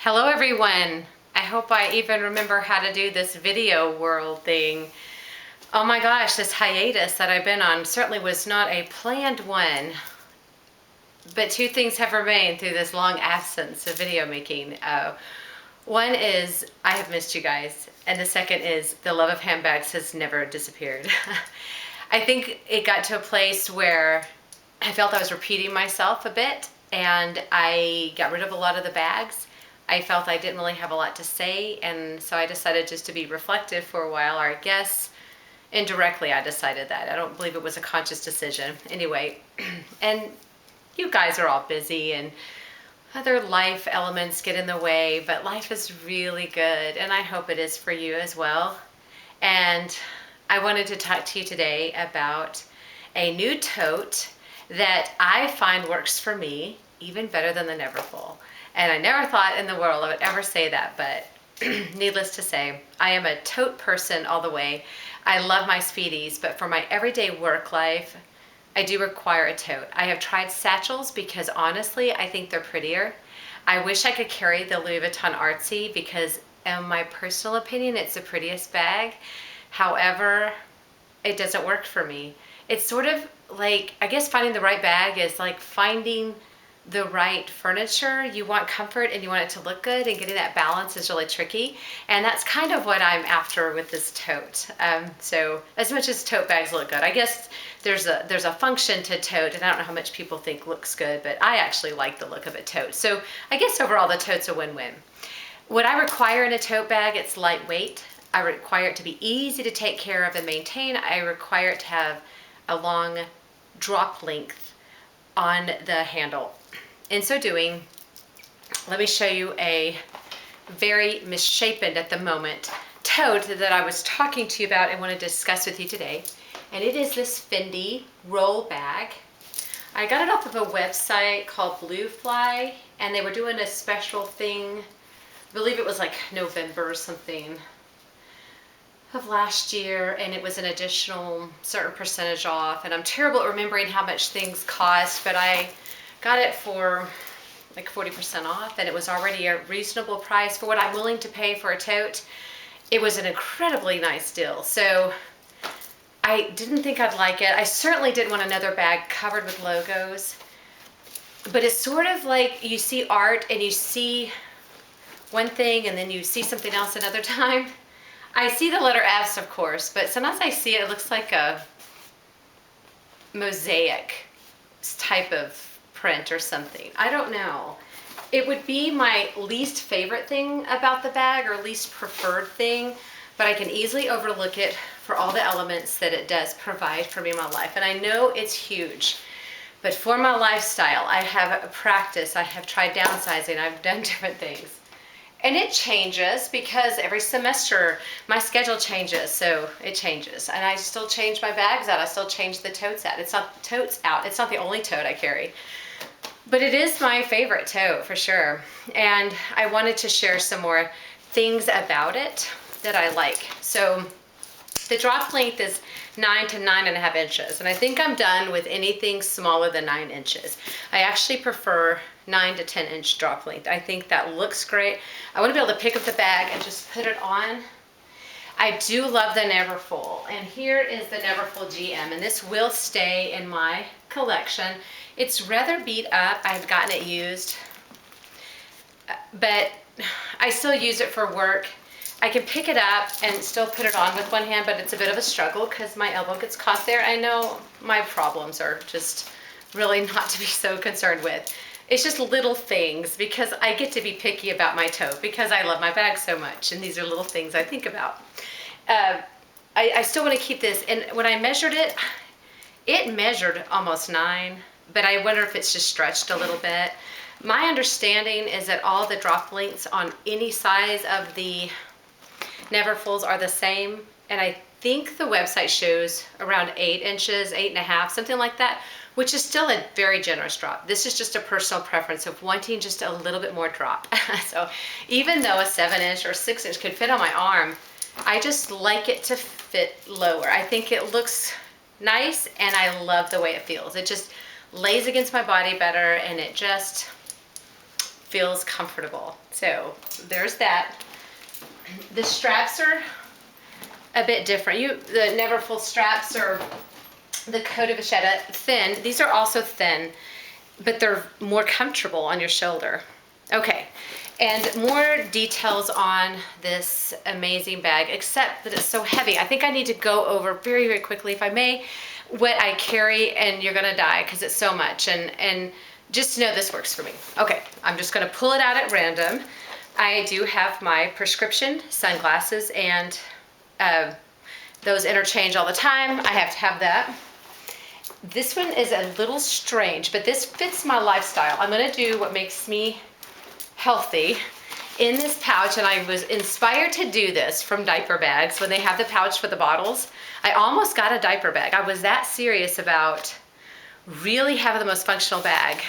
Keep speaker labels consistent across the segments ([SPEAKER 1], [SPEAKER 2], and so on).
[SPEAKER 1] Hello everyone. I hope I even remember how to do this video world thing. Oh my gosh, this hiatus that I've been on certainly was not a planned one. But two things have remained through this long absence of video making. One is I have missed you guys, and the second is the love of handbags has never disappeared. I think it got to a place where I felt I was repeating myself a bit, and I got rid of a lot of the bags. I felt I didn't really have a lot to say, and so I decided just to be reflective for a while, or I guess indirectly I decided that. I don't believe it was a conscious decision. Anyway, and you guys are all busy and other life elements get in the way, but life is really good, and I hope it is for you as well. And I wanted to talk to you today about a new tote that I find works for me even better than the Neverfull. And I never thought in the world I would ever say that, but needless to say, I am a tote person all the way. I love my Speedies, but for my everyday work life, I do require a tote. I have tried satchels because honestly, I think they're prettier. I wish I could carry the Louis Vuitton Artsy because in my personal opinion, it's the prettiest bag. However, it doesn't work for me. It's sort of like, I guess finding the right bag is like finding the right furniture. You want comfort and you want it to look good, and getting that balance is really tricky. And that's kind of what I'm after with this tote. So as much as tote bags look good, I guess there's a function to tote, and I don't know how much people think looks good, but I actually like the look of a tote. So I guess overall the tote's a win-win. What I require in a tote bag, it's lightweight. I require it to be easy to take care of and maintain. I require it to have a long drop length on the handle. In so doing, let me show you a very misshapen at the moment tote that I was talking to you about and want to discuss with you today. And it is this Fendi roll bag. I got it off of a website called Blue Fly, and they were doing a special thing. I believe it was like November or something of last year, and it was an additional certain percentage off. And I'm terrible at remembering how much things cost, but I got it for like 40% off, and it was already a reasonable price for what I'm willing to pay for a tote. It was an incredibly nice deal. So I didn't think I'd like it. I certainly didn't want another bag covered with logos, but it's sort of like you see art and you see one thing and then you see something else another time. I see the letter F's, of course, but sometimes I see it looks like a mosaic type of print or something. I don't know. It would be my least favorite thing about the bag, or least preferred thing, but I can easily overlook it for all the elements that it does provide for me in my life. And I know it's huge, but for my lifestyle, I have practiced, I have tried downsizing, I've done different things. And it changes because every semester my schedule changes, so it changes. And I still change my bags out, I still change the totes out. It's not the totes out, it's not the only tote I carry. But it is my favorite tote for sure. And I wanted to share some more things about it that I like. So the drop length is 9 to 9.5 inches. And I think I'm done with anything smaller than 9 inches. I actually prefer 9 to 10 inch drop length. I think that looks great. I want to be able to pick up the bag and just put it on. I do love the Neverfull, and here is the Neverfull GM, and this will stay in my collection. It's rather beat up. I've gotten it used, but I still use it for work. I can pick it up and still put it on with one hand, but it's a bit of a struggle because my elbow gets caught there. I know my problems are just really not to be so concerned with. It's just little things, because I get to be picky about my tote because I love my bag so much, and these are little things I think about. I still want to keep this, and when I measured it, it measured almost 9, but I wonder if it's just stretched a little bit. My understanding is that all the drop lengths on any size of the Neverfulls are the same, and I think the website shows around 8 inches, 8.5, something like that, which is still a very generous drop. This is just a personal preference of wanting just a little bit more drop. So even though a 7 inch or 6 inch could fit on my arm, I just like it to fit lower. I think it looks nice, and I love the way it feels. It just lays against my body better, and it just feels comfortable. So there's that. The straps are a bit different. The Never Full straps are the Coat de Vachetta thin. These are also thin, but they're more comfortable on your shoulder. Okay, and more details on this amazing bag, except that it's so heavy. I think I need to go over very, very quickly, if I may, what I carry, and you're gonna die because it's so much. And just to know this works for me. Okay, I'm just gonna pull it out at random. I do have my prescription sunglasses, and those interchange all the time. I have to have that. This one is a little strange, but this fits my lifestyle. I'm gonna do what makes me healthy in this pouch, and I was inspired to do this from diaper bags when they have the pouch for the bottles. I almost got a diaper bag. I was that serious about really having the most functional bag.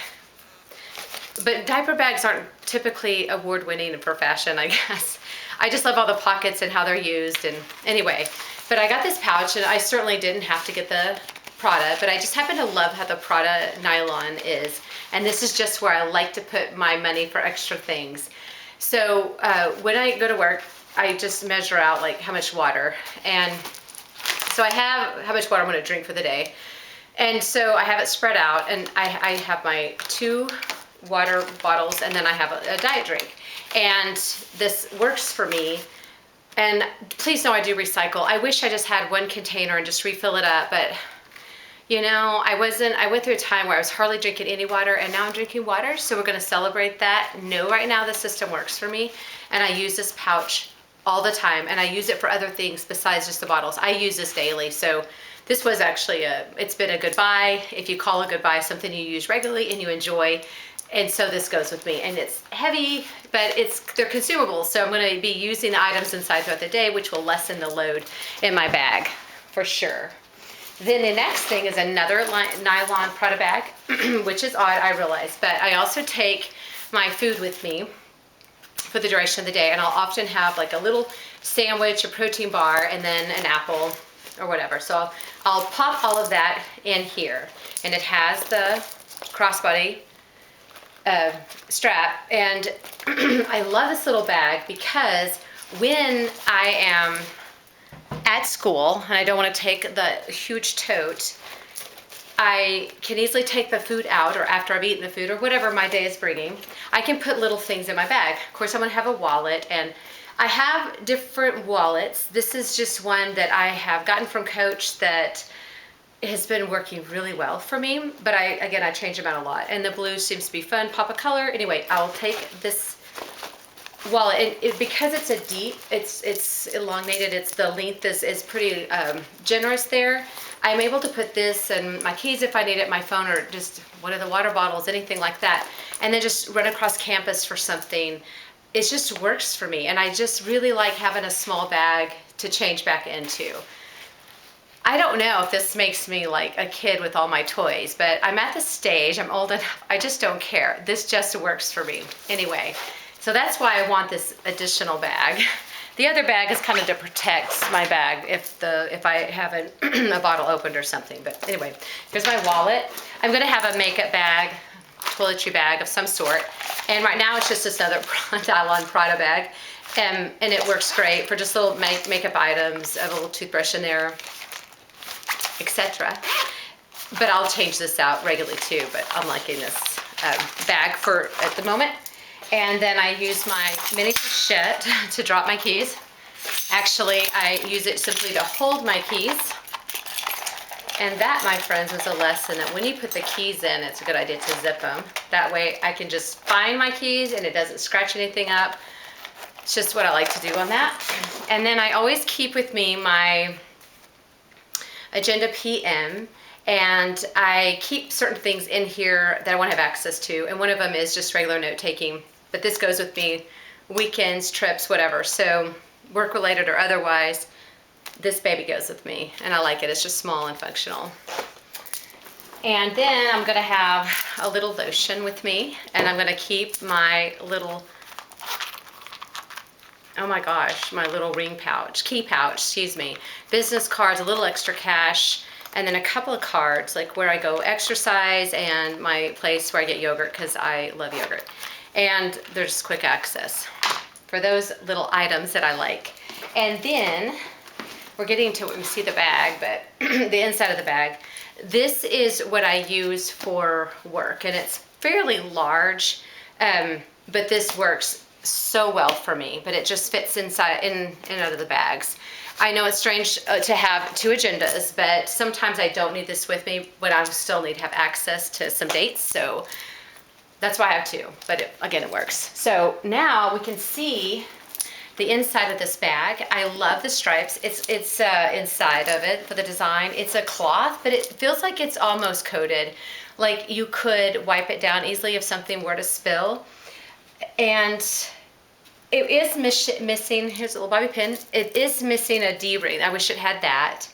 [SPEAKER 1] But diaper bags aren't typically award-winning for fashion, I guess. I just love all the pockets and how they're used, and anyway. But I got this pouch, and I certainly didn't have to get the Prada, but I just happen to love how the Prada nylon is. And this is just where I like to put my money for extra things. So when I go to work, I just measure out like how much water. And so I have how much water I'm gonna drink for the day. And so I have it spread out, and I have my 2 water bottles, and then I have a diet drink. And this works for me. And please know I do recycle. I wish I just had 1 container and just refill it up, but you know, I went through a time where I was hardly drinking any water, and now I'm drinking water, so we're gonna celebrate that. No, right now the system works for me, and I use this pouch all the time, and I use it for other things besides just the bottles. I use this daily, so this was actually it's been a good buy. If you call a good buy something you use regularly and you enjoy, and so this goes with me. And it's heavy, but they're consumable, so I'm gonna be using the items inside throughout the day, which will lessen the load in my bag, for sure. Then the next thing is another nylon Prada bag, which is odd, I realize, but I also take my food with me for the duration of the day, and I'll often have like a little sandwich, a protein bar, and then an apple or whatever. So I'll pop all of that in here, and it has the crossbody strap, and I love this little bag because when I am at school and I don't want to take the huge tote, I can easily take the food out, or after I've eaten the food, or whatever my day is bringing. I can put little things in my bag. Of course, I'm gonna have a wallet, and I have different wallets. This is just one that I have gotten from Coach that has been working really well for me, but I change them out a lot, and the blue seems to be fun, pop a color. Anyway, I'll take this wallet, and because it's a deep, it's elongated, the length is pretty generous there. I'm able to put this and my keys if I need it, my phone, or just one of the water bottles, anything like that, and then just run across campus for something. It just works for me, and I just really like having a small bag to change back into. I don't know if this makes me like a kid with all my toys, but I'm at the stage, I'm old enough, I just don't care. This just works for me. Anyway, so that's why I want this additional bag. The other bag is kind of to protect my bag if I have a bottle opened or something. But anyway, here's my wallet. I'm gonna have a makeup bag, toiletry bag of some sort. And right now it's just this other nylon Prada bag. And it works great for just little makeup items. I have a little toothbrush in there, etc. But I'll change this out regularly too, but I'm liking this bag for at the moment. And then I use my mini pochette to drop my keys. Actually, I use it simply to hold my keys. And that, my friends, was a lesson that when you put the keys in, it's a good idea to zip them. That way I can just find my keys and it doesn't scratch anything up. It's just what I like to do on that. And then I always keep with me my Agenda PM, and I keep certain things in here that I want to have access to, and one of them is just regular note taking, but this goes with me weekends, trips, whatever, so work related or otherwise, this baby goes with me, and I like it. It's just small and functional. And then I'm gonna have a little lotion with me, and I'm gonna keep my little, oh my gosh, my little ring pouch, key pouch, excuse me, business cards, a little extra cash, and then a couple of cards, like where I go exercise and my place where I get yogurt, because I love yogurt. And there's quick access for those little items that I like. And then we're getting to, we see the bag, but the inside of the bag. This is what I use for work, and it's fairly large, but this works so well for me, but it just fits inside, in and out of the bags. I know it's strange to have 2 agendas, but sometimes I don't need this with me, but I still need to have access to some dates, so that's why I have 2, but again, it works. So now we can see the inside of this bag. I love the stripes. It's inside of it for the design. It's a cloth, but it feels like it's almost coated. Like you could wipe it down easily if something were to spill. And it is missing, here's a little bobby pin. It is missing a D-ring. I wish it had that.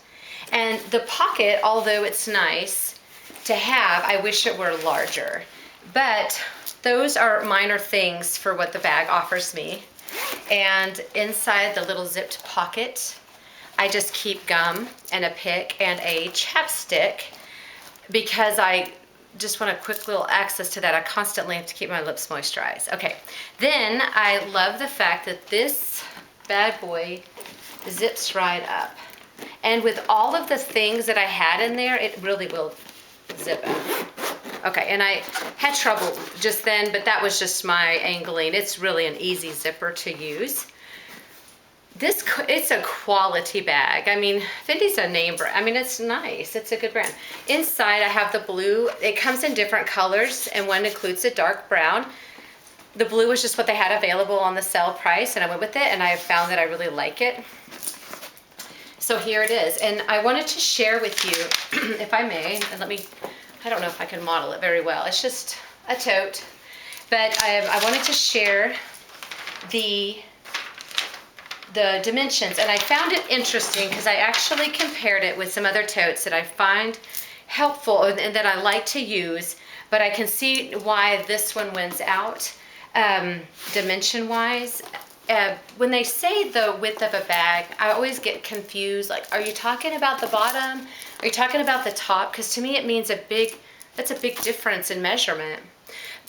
[SPEAKER 1] And the pocket, although it's nice to have, I wish it were larger. But those are minor things for what the bag offers me. And inside the little zipped pocket, I just keep gum and a pick and a chapstick because I just want a quick little access to that. I constantly have to keep my lips moisturized. Okay, then I love the fact that this bad boy zips right up. And with all of the things that I had in there, it really will zip up. Okay, and I had trouble just then, but that was just my angling. It's really an easy zipper to use. It's a quality bag. I mean, Fendi's a name brand. I mean, it's nice. It's a good brand. Inside, I have the blue. It comes in different colors, and one includes a dark brown. The blue was just what they had available on the sale price, and I went with it, and I found that I really like it. So here it is, and I wanted to share with you, if I may, and I don't know if I can model it very well. It's just a tote, but I wanted to share the dimensions, and I found it interesting because I actually compared it with some other totes that I find helpful and that I like to use, but I can see why this one wins out dimension-wise. When they say the width of a bag, I always get confused. Like, are you talking about the bottom? Are you talking about the top? Because to me, it means that's a big difference in measurement.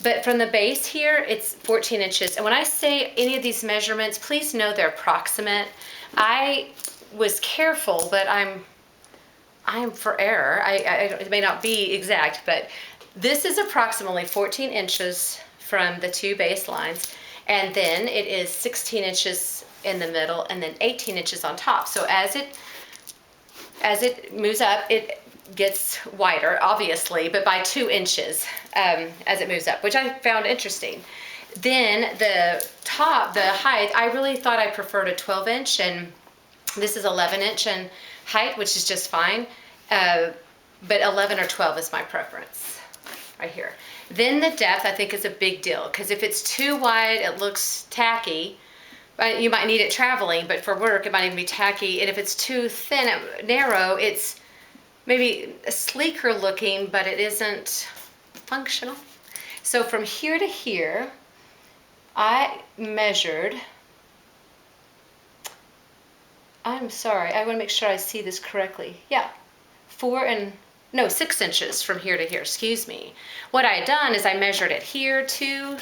[SPEAKER 1] But from the base here, it's 14 inches. And when I say any of these measurements, please know they're approximate. I was careful, but I'm for error. It may not be exact, but this is approximately 14 inches from the 2 baselines. And then it is 16 inches in the middle and then 18 inches on top. So as it moves up, it gets wider, obviously, but by 2 inches as it moves up, which I found interesting. Then the top, the height, I really thought I preferred a 12-inch, and this is 11-inch in height, which is just fine. But 11 or 12 is my preference right here. Then the depth, I think, is a big deal, because if it's too wide, it looks tacky. You might need it traveling, but for work, it might even be tacky. And if it's too thin, narrow, it's maybe sleeker looking, but it isn't functional. So from here to here, I measured, I'm sorry, I want to make sure I see this correctly. Yeah, 6 inches from here to here, excuse me. What I had done is I measured it here too,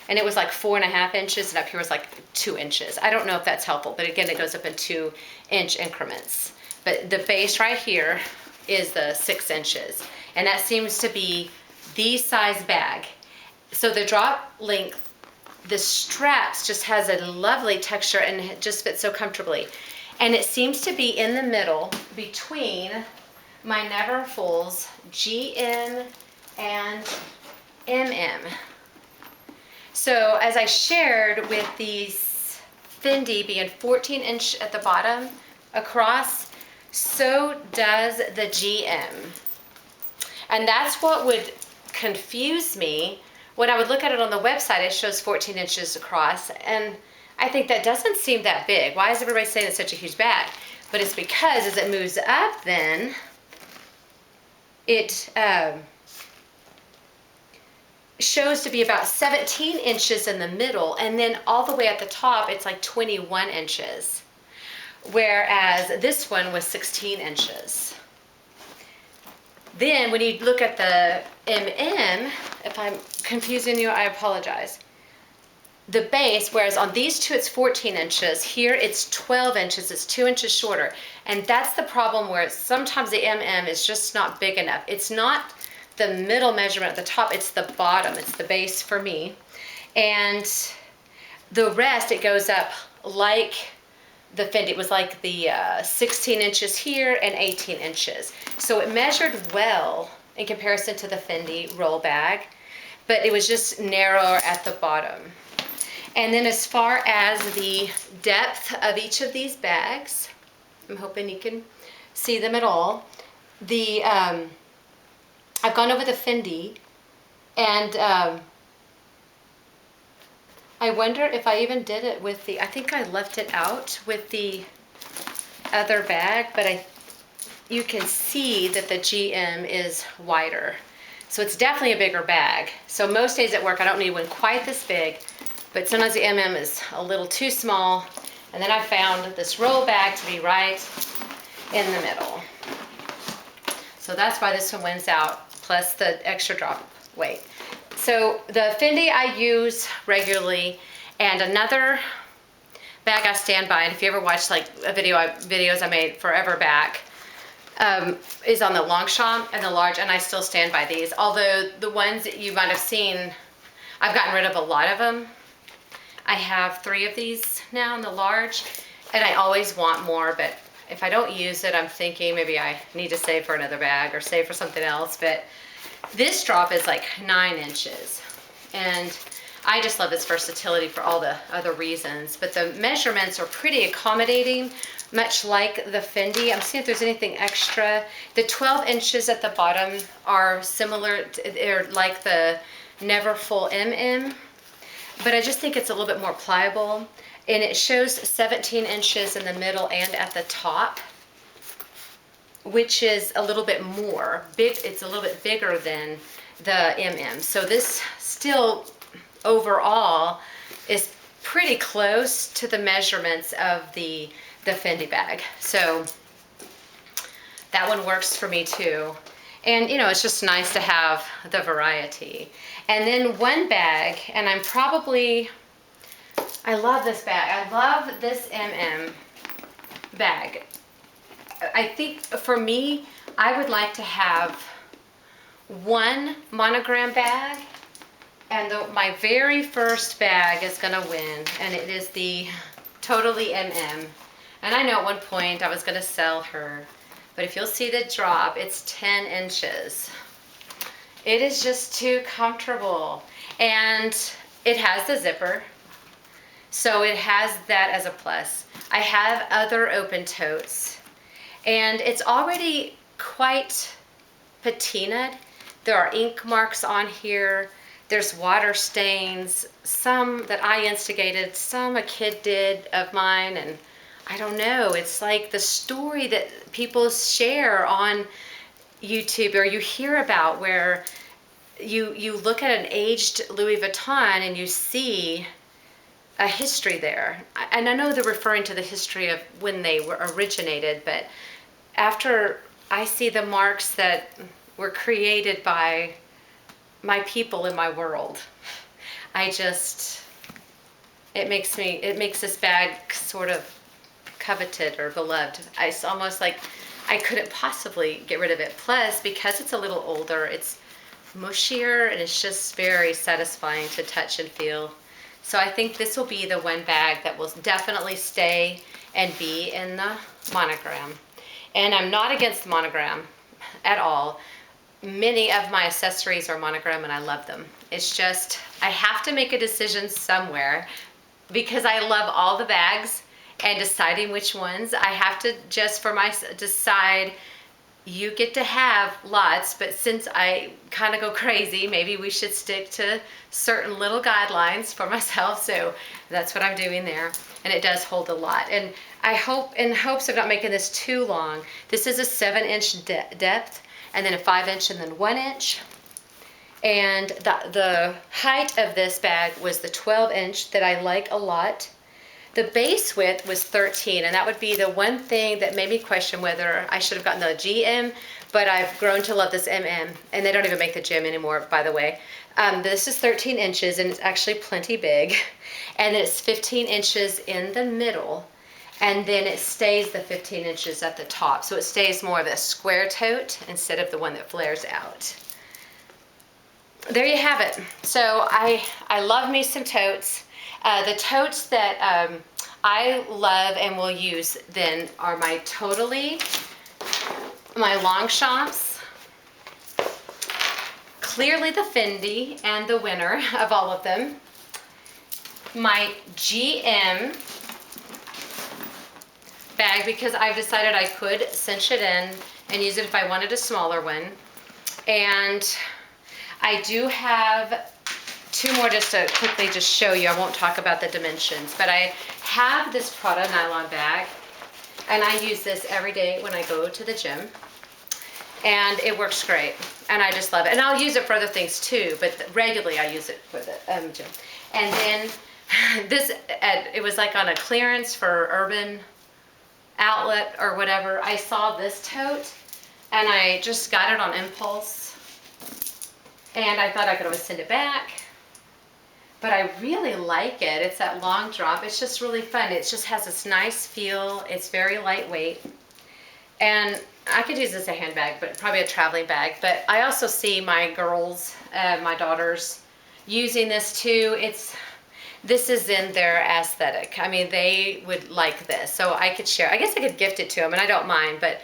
[SPEAKER 1] and it was like 4.5 inches, and up here was like 2 inches. I don't know if that's helpful, but again, it goes up in 2-inch increments. But the base right here is the 6 inches, and that seems to be the size bag. So the drop length, the straps just has a lovely texture and it just fits so comfortably. And it seems to be in the middle between my Neverfulls GM and MM. So as I shared with these Fendi being 14-inch at the bottom across, so does the GM. And that's what would confuse me. When I would look at it on the website, it shows 14 inches across, and I think that doesn't seem that big. Why is everybody saying it's such a huge bag? But it's because as it moves up, then it shows to be about 17 inches in the middle, and then all the way at the top, it's like 21 inches. Whereas this one was 16 inches. Then when you look at the MM, if I'm confusing you, I apologize. the base, whereas on these two it's 14 inches, here it's 12 inches, it's 2 inches shorter. And that's the problem, where sometimes the is just not big enough. It's not the middle measurement at the top, it's the bottom, it's the base for me. And the rest, it goes up like the Fendi. It was like the 16 inches here and 18 inches. So it measured well in comparison to the Fendi roll bag, but it was just narrower at the bottom. And then as far as the depth of each of these bags, I'm hoping you can see them at all. I've gone over the Fendi, and I wonder if I even did it with I think I left it out with the other bag, but you can see that the GM is wider. So it's definitely a bigger bag. So most days at work, I don't need one quite this big, but sometimes the is a little too small. And then I found this roll bag to be right in the middle. So that's why this one wins out, plus the extra drop weight. So the Fendi I use regularly, and another bag I stand by, and if you ever watched like videos I made forever back, is on the Longchamp and the large, and I still stand by these. Although the ones that you might have seen, I've gotten rid of a lot of them. I have 3 of these now in the large, and I always want more, but if I don't use it, I'm thinking maybe I need to save for another bag or save for something else. But this drop is like 9 inches, and I just love its versatility for all the other reasons. But the measurements are pretty accommodating, much like the Fendi. I'm seeing if there's anything extra. The 12 inches at the bottom are similar, they're like the Never Full but I just think it's a little bit more pliable. And it shows 17 inches in the middle and at the top, which is a little bit more big. It's a little bit bigger than the So this still overall is pretty close to the measurements of the Fendi bag. So that one works for me too. And you know, it's just nice to have the variety. And then one bag, and I love this bag. I love this bag. I think for me, I would like to have one monogram bag, and my very first bag is gonna win, and it is the Totally And I know at one point I was gonna sell her, but if you'll see the drop, it's 10 inches. It is just too comfortable, and it has the zipper. So it has that as a plus. I have other open totes, and it's already quite patinaed. There are ink marks on here. There's water stains, some that I instigated, some a kid did of mine, and I don't know. It's like the story that people share on YouTube or you hear about, where you look at an aged Louis Vuitton and you see a history there. And I know they're referring to the history of when they were originated, but after I see the marks that were created by my people in my world, it makes this bag sort of coveted or beloved. It's almost like I couldn't possibly get rid of it. Plus, because it's a little older, it's mushier, and it's just very satisfying to touch and feel. So I think this will be the one bag that will definitely stay and be in the monogram. And I'm not against the monogram at all. Many of my accessories are monogram, and I love them. It's just, I have to make a decision somewhere, because I love all the bags, and deciding which ones, I have to just decide. You get to have lots, but since I kind of go crazy, maybe we should stick to certain little guidelines for myself. So that's what I'm doing there. And it does hold a lot. And I hope, in hopes of not making this too long, this is a 7-inch depth, and then a 5-inch, and then 1-inch. And the height of this bag was the 12-inch that I like a lot. The base width was 13, and that would be the one thing that made me question whether I should have gotten the GM, but I've grown to love this MM, and they don't even make the GM anymore, by the way. This is 13 inches, and it's actually plenty big, and it's 15 inches in the middle, and then it stays the 15 inches at the top, so it stays more of a square tote instead of the one that flares out. There you have it. So I love me some totes. The totes that I love and will use then are my Totally, my Longchamps, clearly the Fendi and the winner of all of them, my GM bag because I've decided I could cinch it in and use it if I wanted a smaller one, and I do have two more just to quickly just show you. I won't talk about the dimensions, but I have this Prada nylon bag, and I use this every day when I go to the gym, and it works great, and I just love it. And I'll use it for other things too, but regularly I use it for the gym. And then this, it was like on a clearance for Urban Outlet or whatever. I saw this tote, and I just got it on impulse, and I thought I could always send it back. But I really like it. It's that long drop. It's just really fun. It just has this nice feel. It's very lightweight. And I could use this as a handbag, but probably a traveling bag. But I also see my girls, my daughters, using this too. This is in their aesthetic. I mean, they would like this. So I could share. I guess I could gift it to them, and I don't mind. But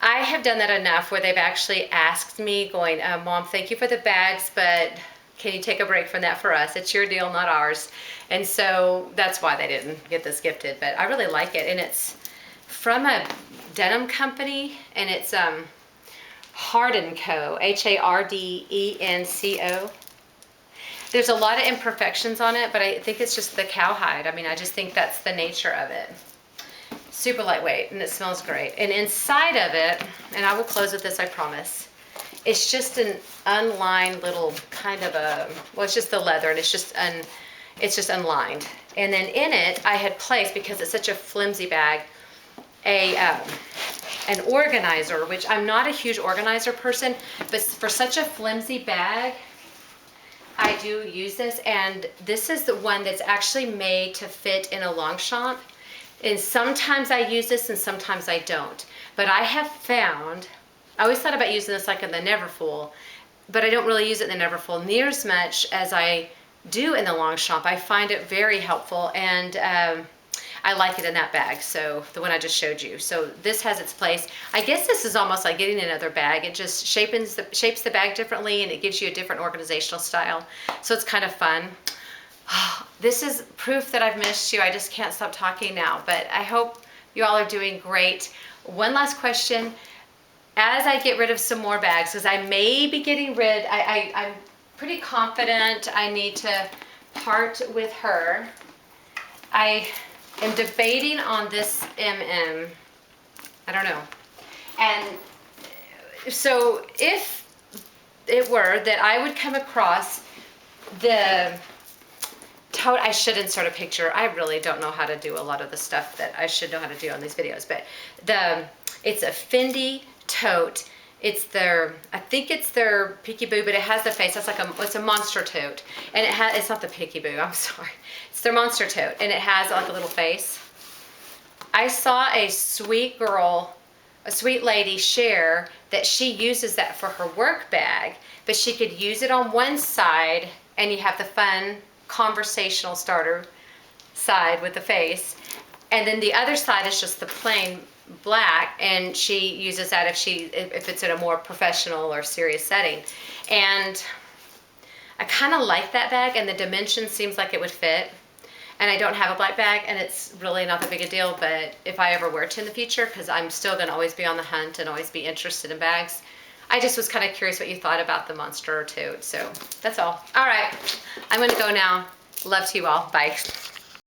[SPEAKER 1] I have done that enough where they've actually asked me, going, Mom, thank you for the bags, but can you take a break from that for us? It's your deal, not ours. And so that's why they didn't get this gifted. But I really like it. And it's from a denim company, and it's Hard & Co, Hardenco. There's a lot of imperfections on it, but I think it's just the cowhide. I mean, I just think that's the nature of it. Super lightweight, and it smells great. And inside of it, and I will close with this, I promise, it's just an unlined little kind of a, well, it's just the leather, and it's just unlined. And then in it, I had placed, because it's such a flimsy bag, an organizer, which I'm not a huge organizer person, but for such a flimsy bag, I do use this. And this is the one that's actually made to fit in a Longchamp. And sometimes I use this and sometimes I don't. But I have found, I always thought about using this like in the Neverfull, but I don't really use it in the Neverfull near as much as I do in the Longchamp. I find it very helpful, and I like it in that bag, so the one I just showed you. So this has its place. I guess this is almost like getting another bag. It just shapes the bag differently, and it gives you a different organizational style. So it's kind of fun. This is proof that I've missed you. I just can't stop talking now, but I hope you all are doing great. One last question. As I get rid of some more bags, because I may be getting rid, I'm pretty confident I need to part with her. I am debating on this MM. I don't know. And so if it were that I would come across the tote, I should insert a picture. I really don't know how to do a lot of the stuff that I should know how to do on these videos, but it's a Fendi tote. It's their, I think it's their Peekaboo, but it has the face. That's like it's a monster tote, and it's not the Peekaboo. I'm sorry. It's their monster tote, and it has like a little face. I saw a sweet girl, a sweet lady share that she uses that for her work bag, but she could use it on one side, and you have the fun conversational starter side with the face, and then the other side is just the plain black, and she uses that if it's in a more professional or serious setting. And I kind of like that bag, and the dimension seems like it would fit. And I don't have a black bag, and it's really not that big a deal, but if I ever were to in the future, because I'm still going to always be on the hunt and always be interested in bags, I just was kind of curious what you thought about the monster tote. So that's all. All right, I'm going to go now. Love to you all. Bye.